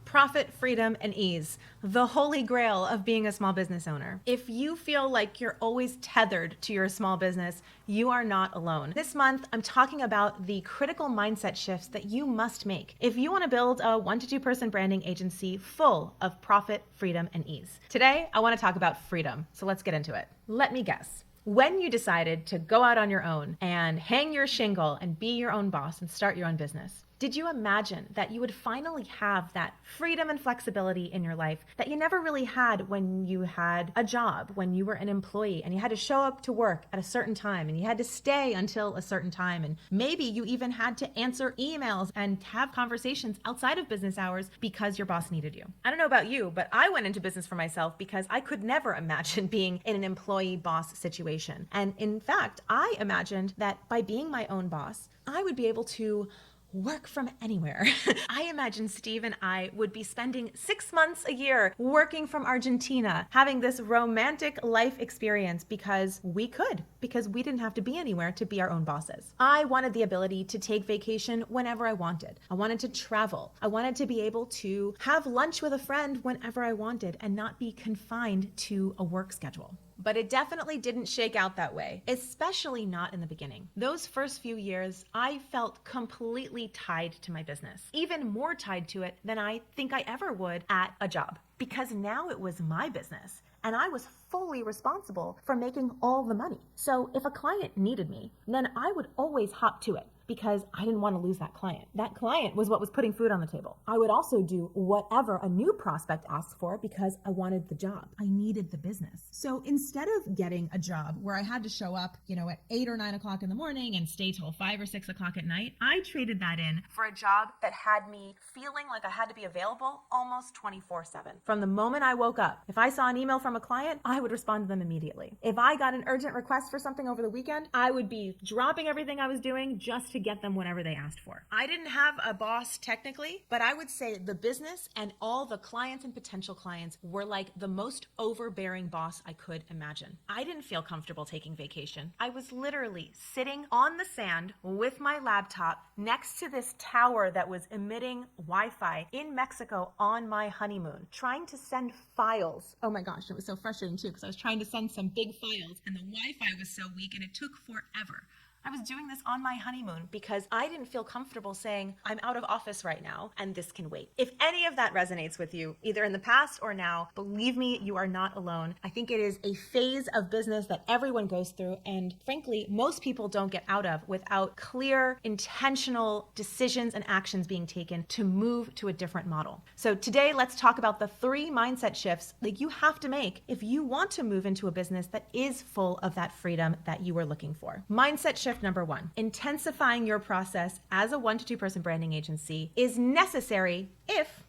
Profit, freedom, and ease, the holy grail of being a small business owner. If you feel like you're always tethered to your small business, you are not alone. This month, I'm talking about the critical mindset shifts that you must make if you want to build a 1 to 2 person branding agency full of profit, freedom, and ease. Today, I want to talk about freedom, so let's get into it. Let me guess. When you decided to go out on your own and hang your shingle and be your own boss and start your own business, did you imagine that you would finally have that freedom and flexibility in your life that you never really had when you had a job, when you were an employee and you had to show up to work at a certain time and you had to stay until a certain time, and maybe you even had to answer emails and have conversations outside of business hours because your boss needed you? I don't know about you, but I went into business for myself because I could never imagine being in an employee-boss situation. And in fact, I imagined that by being my own boss, I would be able to work from anywhere. I imagine Steve and I would be spending 6 months a year working from Argentina, having this romantic life experience because we didn't have to be anywhere to be our own bosses. I wanted the ability to take vacation whenever I wanted. I wanted to travel. I wanted to be able to have lunch with a friend whenever I wanted and not be confined to a work schedule. But it definitely didn't shake out that way, especially not in the beginning. Those first few years, I felt completely tied to my business, even more tied to it than I think I ever would at a job, because now it was my business and I was fully responsible for making all the money. So if a client needed me, then I would always hop to it, because I didn't want to lose that client. That client was what was putting food on the table. I would also do whatever a new prospect asked for because I wanted the job. I needed the business. So instead of getting a job where I had to show up, at 8 or 9 o'clock in the morning and stay till 5 or 6 o'clock at night, I traded that in for a job that had me feeling like I had to be available almost 24/7. From the moment I woke up, if I saw an email from a client, I would respond to them immediately. If I got an urgent request for something over the weekend, I would be dropping everything I was doing just to get them whenever they asked for. I didn't have a boss technically, but I would say the business and all the clients and potential clients were like the most overbearing boss I could imagine. I didn't feel comfortable taking vacation. I was literally sitting on the sand with my laptop next to this tower that was emitting Wi-Fi in Mexico on my honeymoon, trying to send files. Oh my gosh, it was so frustrating too, because I was trying to send some big files and the Wi-Fi was so weak and it took forever. I was doing this on my honeymoon because I didn't feel comfortable saying, I'm out of office right now and this can wait. If any of that resonates with you, either in the past or now, believe me, you are not alone. I think it is a phase of business that everyone goes through, and frankly, most people don't get out of without clear, intentional decisions and actions being taken to move to a different model. So today, let's talk about the 3 mindset shifts that you have to make if you want to move into a business that is full of that freedom that you are looking for. Mindset shift number 1, intensifying your process as a 1 to 2 person branding agency is necessary if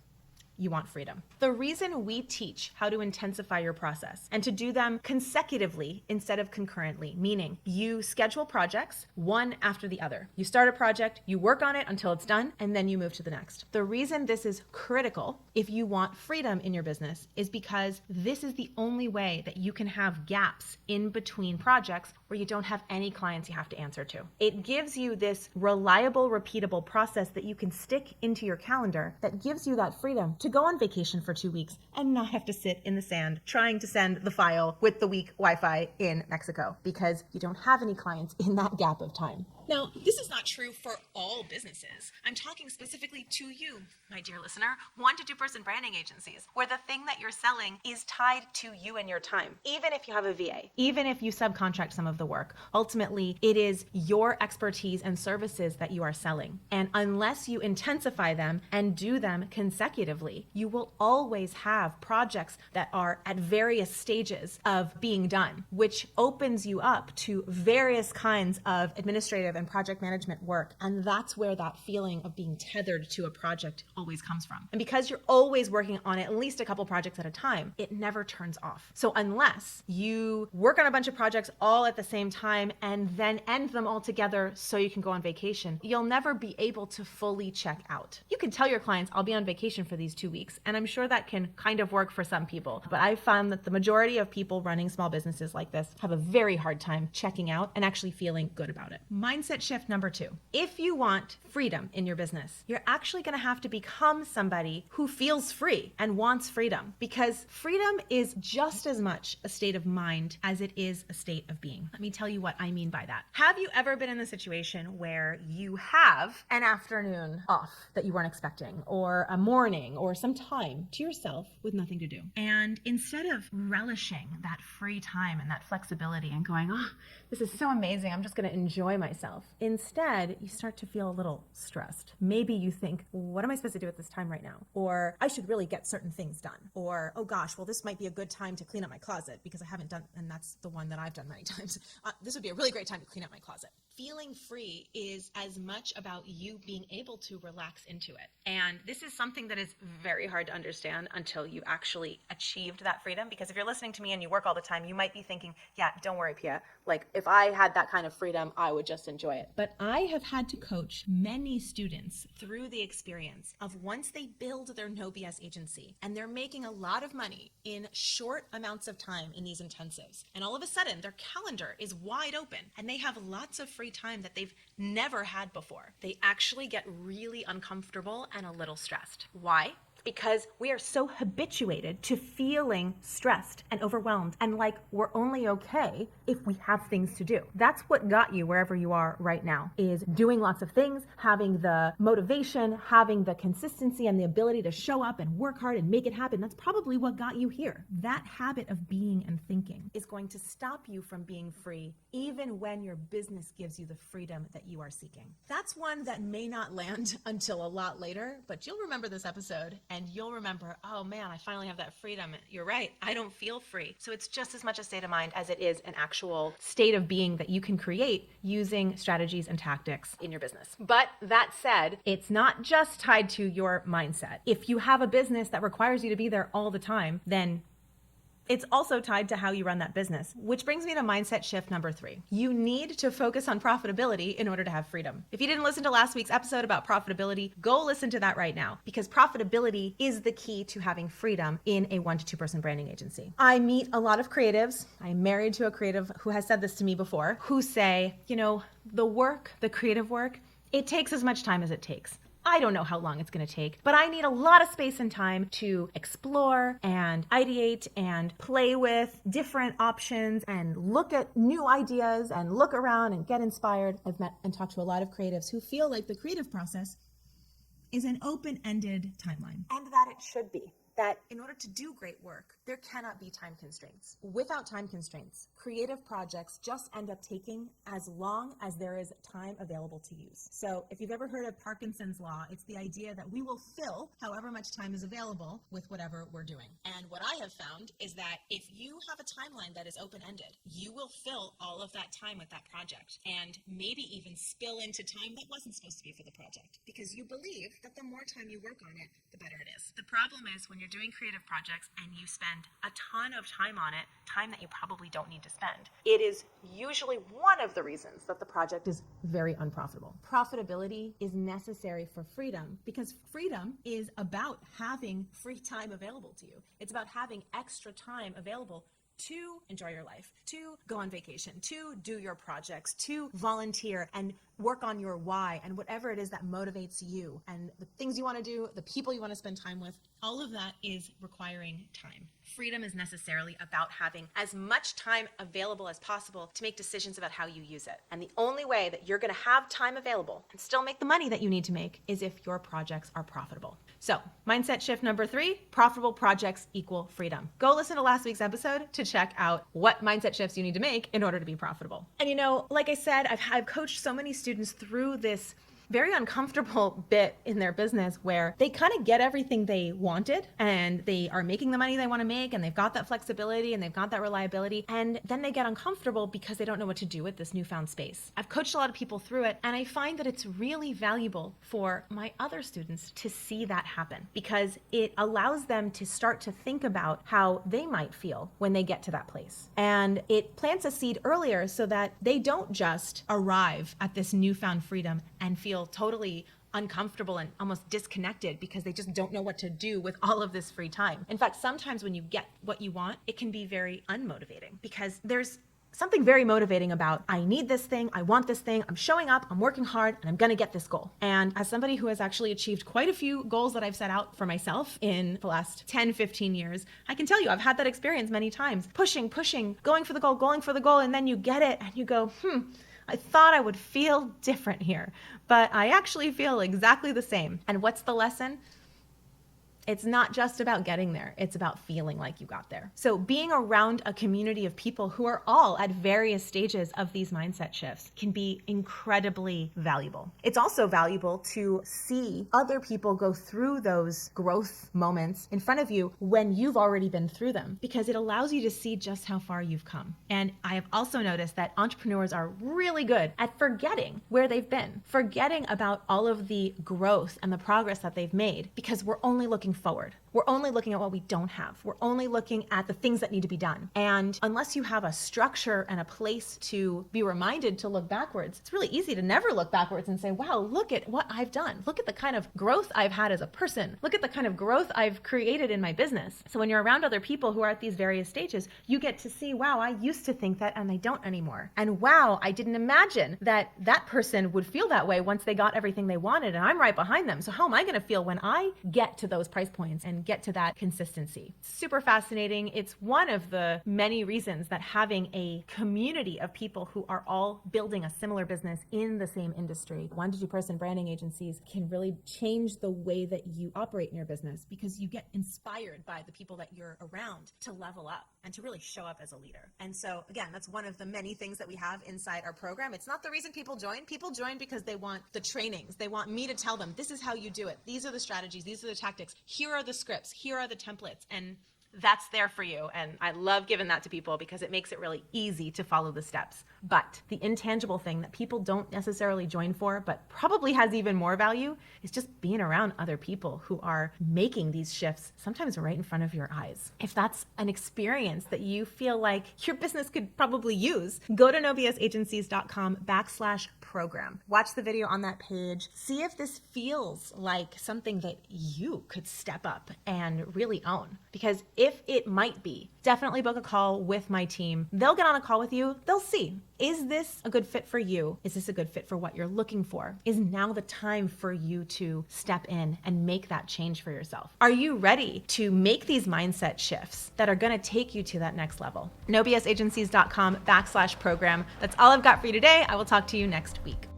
you want freedom. The reason we teach how to intensify your process and to do them consecutively instead of concurrently, meaning you schedule projects one after the other. You start a project, you work on it until it's done, and then you move to the next. The reason this is critical if you want freedom in your business is because this is the only way that you can have gaps in between projects where you don't have any clients you have to answer to. It gives you this reliable, repeatable process that you can stick into your calendar that gives you that freedom to go on vacation for 2 weeks and not have to sit in the sand trying to send the file with the weak Wi-Fi in Mexico because you don't have any clients in that gap of time. Now, this is not true for all businesses. I'm talking specifically to you, my dear listener, 1 to 2 person branding agencies, where the thing that you're selling is tied to you and your time. Even if you have a VA, even if you subcontract some of the work, ultimately it is your expertise and services that you are selling. And unless you intensify them and do them consecutively, you will always have projects that are at various stages of being done, which opens you up to various kinds of administrative and project management work. And that's where that feeling of being tethered to a project always comes from. And because you're always working on at least a couple projects at a time, it never turns off. So unless you work on a bunch of projects all at the same time and then end them all together so you can go on vacation, you'll never be able to fully check out. You can tell your clients, I'll be on vacation for these 2 weeks. And I'm sure that can kind of work for some people. But I found that the majority of people running small businesses like this have a very hard time checking out and actually feeling good about it. Mindset mindset shift number 2. If you want freedom in your business, you're actually going to have to become somebody who feels free and wants freedom, because freedom is just as much a state of mind as it is a state of being. Let me tell you what I mean by that. Have you ever been in the situation where you have an afternoon off that you weren't expecting, or a morning, or some time to yourself with nothing to do? And instead of relishing that free time and that flexibility and going, oh, this is so amazing, I'm just going to enjoy myself, instead, you start to feel a little stressed. Maybe you think, what am I supposed to do at this time right now? Or I should really get certain things done. Or, oh gosh, well, this might be a good time to clean up my closet because I haven't done, and that's the one that I've done many times. This would be a really great time to clean up my closet. Feeling free is as much about you being able to relax into it. And this is something that is very hard to understand until you actually achieved that freedom. Because if you're listening to me and you work all the time, you might be thinking, yeah, don't worry, Pia. Like, if I had that kind of freedom, I would just enjoy it. But I have had to coach many students through the experience of once they build their No BS agency and they're making a lot of money in short amounts of time in these intensives, and all of a sudden their calendar is wide open and they have lots of free time that they've never had before, they actually get really uncomfortable and a little stressed. Why? Because we are so habituated to feeling stressed and overwhelmed and like we're only okay if we have things to do. That's what got you wherever you are right now, is doing lots of things, having the motivation, having the consistency and the ability to show up and work hard and make it happen. That's probably what got you here. That habit of being and thinking is going to stop you from being free even when your business gives you the freedom that you are seeking. That's one that may not land until a lot later, but you'll remember this episode and you'll remember, oh man, I finally have that freedom. You're right, I don't feel free. So it's just as much a state of mind as it is an actual state of being that you can create using strategies and tactics in your business. But that said, it's not just tied to your mindset. If you have a business that requires you to be there all the time, then it's also tied to how you run that business, which brings me to mindset shift number 3. You need to focus on profitability in order to have freedom. If you didn't listen to last week's episode about profitability, go listen to that right now, because profitability is the key to having freedom in a 1 to 2 person branding agency. I meet a lot of creatives. I'm married to a creative who has said this to me before, who say, you know, the creative work, it takes as much time as it takes. I don't know how long it's going to take, but I need a lot of space and time to explore and ideate and play with different options and look at new ideas and look around and get inspired. I've met and talked to a lot of creatives who feel like the creative process is an open-ended timeline, and that it should be. That in order to do great work, there cannot be time constraints. Without time constraints, creative projects just end up taking as long as there is time available to use. So if you've ever heard of Parkinson's law, it's the idea that we will fill however much time is available with whatever we're doing. And what I have found is that if you have a timeline that is open-ended, you will fill all of that time with that project and maybe even spill into time that wasn't supposed to be for the project, because you believe that the more time you work on it, the better it is. The problem is when you're doing creative projects and you spend a ton of time on it, time that you probably don't need to spend, it is usually one of the reasons that the project is very unprofitable. Profitability is necessary for freedom, because freedom is about having free time available to you. It's about having extra time available to enjoy your life, to go on vacation, to do your projects, to volunteer and work on your why and whatever it is that motivates you and the things you want to do, the people you want to spend time with. All of that is requiring time. Freedom is necessarily about having as much time available as possible to make decisions about how you use it. And the only way that you're going to have time available and still make the money that you need to make is if your projects are profitable. So, mindset shift number 3, profitable projects equal freedom. Go listen to last week's episode to check out what mindset shifts you need to make in order to be profitable. And you know, like I said, I've coached so many students through this very uncomfortable bit in their business where they kind of get everything they wanted and they are making the money they want to make and they've got that flexibility and they've got that reliability, and then they get uncomfortable because they don't know what to do with this newfound space. I've coached a lot of people through it, and I find that it's really valuable for my other students to see that happen, because it allows them to start to think about how they might feel when they get to that place. And it plants a seed earlier so that they don't just arrive at this newfound freedom and feel totally uncomfortable and almost disconnected because they just don't know what to do with all of this free time. In fact, sometimes when you get what you want, it can be very unmotivating because there's something very motivating about, I need this thing, I want this thing, I'm showing up, I'm working hard, and I'm gonna get this goal. And as somebody who has actually achieved quite a few goals that I've set out for myself in the last 10, 15 years, I can tell you I've had that experience many times. Pushing, going for the goal, and then you get it and you go, I thought I would feel different here, but I actually feel exactly the same. And what's the lesson? It's not just about getting there. It's about feeling like you got there. So being around a community of people who are all at various stages of these mindset shifts can be incredibly valuable. It's also valuable to see other people go through those growth moments in front of you when you've already been through them, because it allows you to see just how far you've come. And I have also noticed that entrepreneurs are really good at forgetting where they've been, forgetting about all of the growth and the progress that they've made, because we're only looking forward. We're only looking at what we don't have. We're only looking at the things that need to be done. And unless you have a structure and a place to be reminded to look backwards, it's really easy to never look backwards and say, wow, look at what I've done. Look at the kind of growth I've had as a person. Look at the kind of growth I've created in my business. So when you're around other people who are at these various stages, you get to see, wow, I used to think that and I don't anymore. And wow, I didn't imagine that that person would feel that way once they got everything they wanted, and I'm right behind them. So how am I going to feel when I get to those price points and get to that consistency? Super fascinating. It's one of the many reasons that having a community of people who are all building a similar business in the same industry, 1 to 2 person branding agencies, can really change the way that you operate in your business, because you get inspired by the people that you're around to level up and to really show up as a leader. And so again, that's one of the many things that we have inside our program. It's not the reason people join. People join because they want the trainings. They want me to tell them, this is how you do it. These are the strategies. These are the tactics. Here are the scripts. Here are the templates. And that's there for you. And I love giving that to people because it makes it really easy to follow the steps. But the intangible thing that people don't necessarily join for, but probably has even more value, is just being around other people who are making these shifts, sometimes right in front of your eyes. If that's an experience that you feel like your business could probably use, go to nobsagencies.com/program. Watch the video on that page. See if this feels like something that you could step up and really own. Because if it might be, definitely book a call with my team. They'll get on a call with you. They'll see, is this a good fit for you? Is this a good fit for what you're looking for? Is now the time for you to step in and make that change for yourself? Are you ready to make these mindset shifts that are going to take you to that next level? nobsagencies.com/program. That's all I've got for you today. I will talk to you next week.